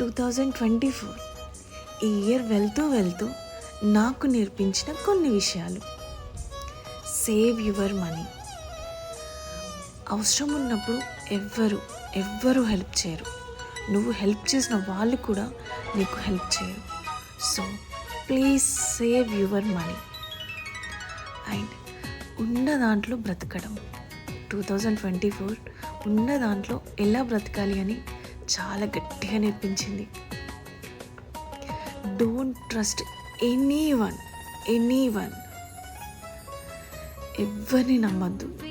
2024 ఈ ఇయర్ వెళ్తూ వెళ్తూ నాకు నేర్పించిన కొన్ని విషయాలు. Save your money. అవసరం ఉన్నప్పుడు ఎవ్వరు హెల్ప్ చేయరు. నువ్వు హెల్ప్ చేసిన వాళ్ళు కూడా నీకు హెల్ప్ చేయరు. So please save your money. And ఉన్న దాంట్లో బ్రతకడం. 2024 ఉన్న దాంట్లో ఎలా బ్రతకాలి అని చాలా గట్టిగా నేర్పించింది. Don't trust anyone. ఎవరిని నమ్మద్దు.